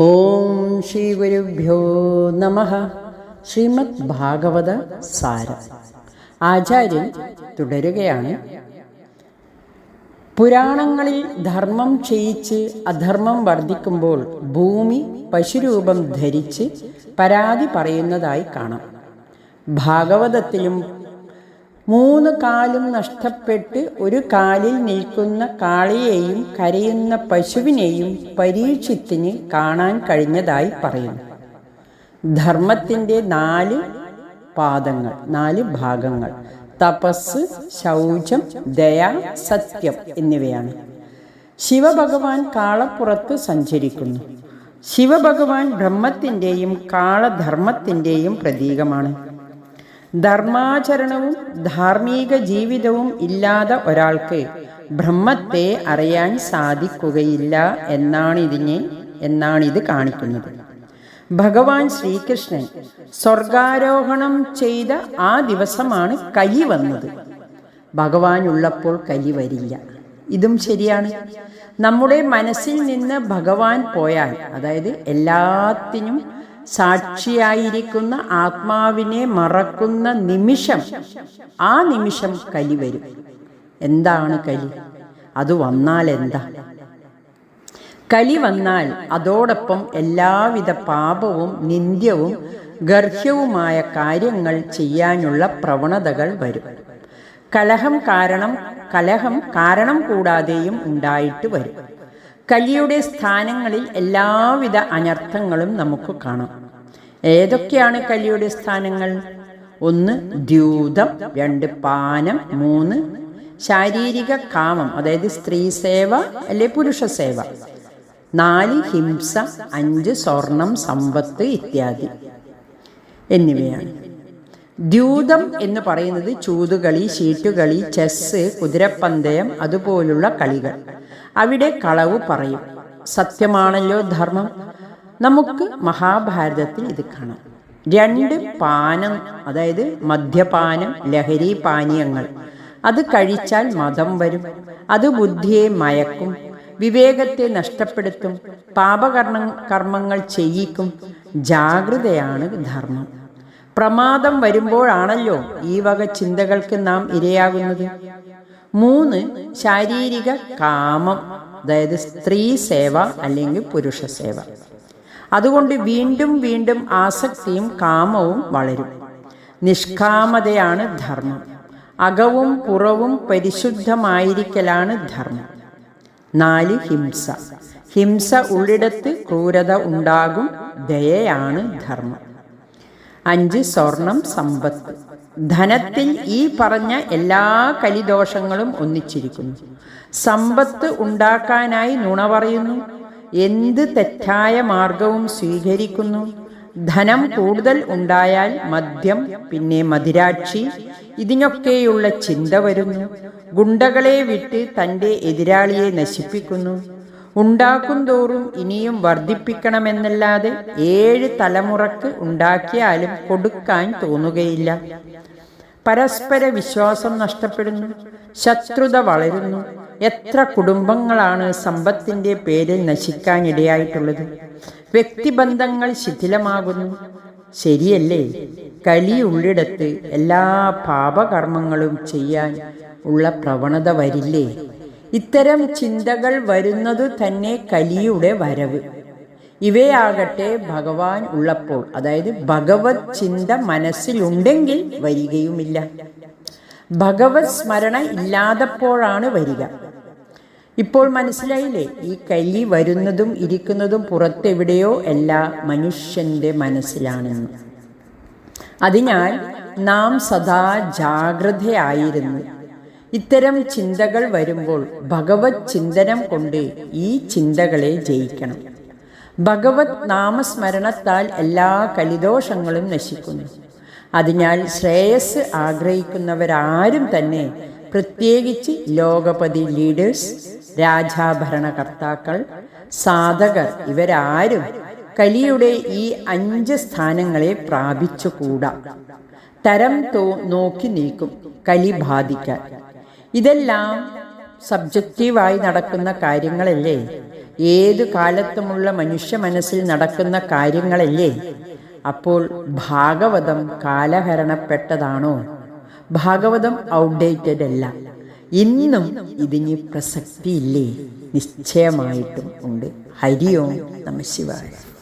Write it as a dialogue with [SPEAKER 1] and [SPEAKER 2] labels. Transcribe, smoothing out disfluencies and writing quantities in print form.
[SPEAKER 1] ഓം ശ്രീ ഗുരുഭ്യോ നമഃ. ശ്രീമദ് ഭാഗവത സാരം. ആചാര്യൻ തുടരുകയാണ്. പുരാണങ്ങളിൽ ധർമ്മം ക്ഷയിച്ച് അധർമ്മം വർദ്ധിക്കുമ്പോൾ ഭൂമി പശുരൂപം ധരിച്ച് പരാതി പറയുന്നതായി കാണാം. ഭാഗവതത്തിലും 3 കാലും നഷ്ടപ്പെട്ട് ഒരു കാലിൽ നിൽക്കുന്ന കാളയെയും കരയുന്ന പശുവിനെയും പരീക്ഷിത്തിന് കാണാൻ കഴിഞ്ഞതായി പറയുന്നു. ധർമ്മത്തിൻ്റെ 4 പാദങ്ങൾ, 4 ഭാഗങ്ങൾ തപസ്, ശൗചം, ദയ, സത്യം എന്നിവയാണ്. ശിവഭഗവാൻ കാളപ്പുറത്ത് സഞ്ചരിക്കുന്നു. ശിവഭഗവാൻ ബ്രഹ്മത്തിൻ്റെയും കാളധർമ്മത്തിൻ്റെയും പ്രതീകമാണ്. ധർമാചരണവും ധാർമ്മിക ജീവിതവും ഇല്ലാതെ ഒരാൾക്ക് ബ്രഹ്മത്തെ അറിയാൻ സാധിക്കുകയില്ല എന്നാണിത് കാണിക്കുന്നത്. ഭഗവാൻ ശ്രീകൃഷ്ണൻ സ്വർഗാരോഹണം ചെയ്ത ആ ദിവസമാണ് കലി വന്നത്. ഭഗവാൻ ഉള്ളപ്പോൾ കലി വരില്ല. ഇതും ശരിയാണ്. നമ്മുടെ മനസ്സിൽ നിന്ന് ഭഗവാൻ പോയാൽ, അതായത് എല്ലാത്തിനും സാക്ഷിയായിരിക്കുന്ന ആത്മാവിനെ മറക്കുന്ന നിമിഷം, ആ നിമിഷം കലി വരും. എന്താണ് കലി? അത് വന്നാൽ എന്താ? കലി വന്നാൽ അതോടൊപ്പം എല്ലാവിധ പാപവും നിന്ദ്യവും ഗർഹ്യവുമായ കാര്യങ്ങൾ ചെയ്യാനുള്ള പ്രവണതകൾ വരും. കലഹം കാരണം കൂടാതെയും ഉണ്ടായിട്ട് വരും. കലിയുടെ സ്ഥാനങ്ങളിൽ എല്ലാവിധ അനർത്ഥങ്ങളും നമുക്ക് കാണാം. ഏതൊക്കെയാണ് കലിയുടെ സ്ഥാനങ്ങൾ? 1 ദ്യൂതം, 2 പാനം, 3 ശാരീരിക കാമം, അതായത് സ്ത്രീ സേവ അല്ലെ പുരുഷ സേവ, 4 ഹിംസ, 5 സ്വർണം, സമ്പത്ത് ഇത്യാദി എന്നിവയാണ്. ദ്യൂതം എന്ന് പറയുന്നത് ചൂതുകളി, ചീട്ടുകളി, ചെസ്സ്, കുതിരപ്പന്തയം, അതുപോലുള്ള കളികൾ. അവിടെ കളവ് പറയും. സത്യമാണല്ലോ ധർമ്മം. നമുക്ക് മഹാഭാരതത്തിൽ ഇത് കാണാം. 2 പാനം, അതായത് മദ്യപാനം, ലഹരി പാനീയങ്ങൾ. അത് കഴിച്ചാൽ മദം വരും. അത് ബുദ്ധിയെ മയക്കും, വിവേകത്തെ നഷ്ടപ്പെടുത്തും, പാപകർമ്മങ്ങൾ ചെയ്യിക്കും. ജാഗ്രതയാണ് ധർമ്മം. പ്രമാദം വരുമ്പോഴാണല്ലോ ഈ വക ചിന്തകൾക്ക് നാം ഇരയാകുന്നത്. 3 ശാരീരിക കാമം, അതായത് സ്ത്രീ സേവ അല്ലെങ്കിൽ പുരുഷ സേവ. അതുകൊണ്ട് വീണ്ടും വീണ്ടും ആസക്തിയും കാമവും വളരും. നിഷ്കാമതയാണ് ധർമ്മം. അകവും പുറവും പരിശുദ്ധമായിരിക്കലാണ് ധർമ്മം. 4 ഹിംസ. ഹിംസ ഉള്ളിടത്ത് ക്രൂരത ഉണ്ടാകും. ദയയാണ് ധർമ്മം. 5 സ്വർണം, സമ്പത്ത്. ധനത്തിൽ ഈ പറഞ്ഞ എല്ലാ കലിദോഷങ്ങളും ഒന്നിച്ചിരിക്കുന്നു. സമ്പത്ത് ഉണ്ടാക്കാനായി നുണ പറയുന്നു. എന്ത് തെറ്റായ മാർഗവും സ്വീകരിക്കുന്നു. ധനം കൂടുതൽ ഉണ്ടായാൽ മദ്യം, പിന്നെ മദിരാക്ഷി, ഇതിനൊക്കെയുള്ള ചിന്ത വരുന്നു. ഗുണ്ടകളെ വിട്ട് തൻ്റെ എതിരാളിയെ നശിപ്പിക്കുന്നു. ഉണ്ടാക്കും തോറും ഇനിയും വർദ്ധിപ്പിക്കണമെന്നല്ലാതെ 7 തലമുറക്ക് ഉണ്ടാക്കിയാലും കൊടുക്കാൻ തോന്നുകയില്ല. പരസ്പര വിശ്വാസം നഷ്ടപ്പെടുന്നു. ശത്രുത വളരുന്നു. എത്ര കുടുംബങ്ങളാണ് സമ്പത്തിൻ്റെ പേരിൽ നശിക്കാനിടയായിട്ടുള്ളത്. വ്യക്തിബന്ധങ്ങൾ ശിഥിലമാകുന്നു. ശരിയല്ലേ? കലി ഉള്ളിടത്ത് എല്ലാ പാപകർമ്മങ്ങളും ചെയ്യാൻ ഉള്ള പ്രവണത വരില്ലേ? ഇത്തരം ചിന്തകൾ വരുന്നതു തന്നെ കലിയുടെ വരവ്. ഇവയാകട്ടെ ഭഗവാൻ ഉള്ളപ്പോൾ, അതായത് ഭഗവത് ചിന്ത മനസ്സിലുണ്ടെങ്കിൽ വരികയുമില്ല. ഭഗവത് സ്മരണ ഇല്ലാതപ്പോഴാണ് വരിക. ഇപ്പോൾ മനസ്സിലായില്ലേ? ഈ കലി വരുന്നതും ഇരിക്കുന്നതും പുറത്തെവിടെയോ അല്ല, മനുഷ്യന്റെ മനസ്സിലാണെന്ന്. അതിനാൽ നാം സദാ ജാഗ്രതയായിരുന്നു. ഇത്തരം ചിന്തകൾ വരുമ്പോൾ ഭഗവത് ചിന്തനം കൊണ്ട് ഈ ചിന്തകളെ ജയിക്കണം. ഭഗവത് നാമസ്മരണത്താൽ എല്ലാ കലിദോഷങ്ങളും നശിക്കുന്നു. അതിനാൽ ശ്രേയസ് ആഗ്രഹിക്കുന്നവരാരും തന്നെ, പ്രത്യേകിച്ച് ലോകപതി ലീഡേഴ്സ്, രാജാഭരണകർത്താക്കൾ, സാധകർ, ഇവരാരും കലിയുടെ ഈ 5 സ്ഥാനങ്ങളെ പ്രാപിച്ചുകൂടാ. തരം നോക്കി നിൽക്കും കലി ബാധിക്കാൻ. ഇതെല്ലാം സബ്ജക്റ്റീവായി നടക്കുന്ന കാര്യങ്ങളല്ലേ? ഏതു കാലത്തുമുള്ള മനുഷ്യ മനസ്സിൽ നടക്കുന്ന കാര്യങ്ങളല്ലേ? അപ്പോൾ ഭാഗവതം കാലഹരണപ്പെട്ടതാണോ? ഭാഗവതം ഔട്ട്ഡേറ്റഡ് അല്ല. ഇന്നും ഇതിന് പ്രസക്തിയില്ലേ? നിശ്ചയമായിട്ടും ഉണ്ട്. ഹരി ഓം നമഃ ശിവായ.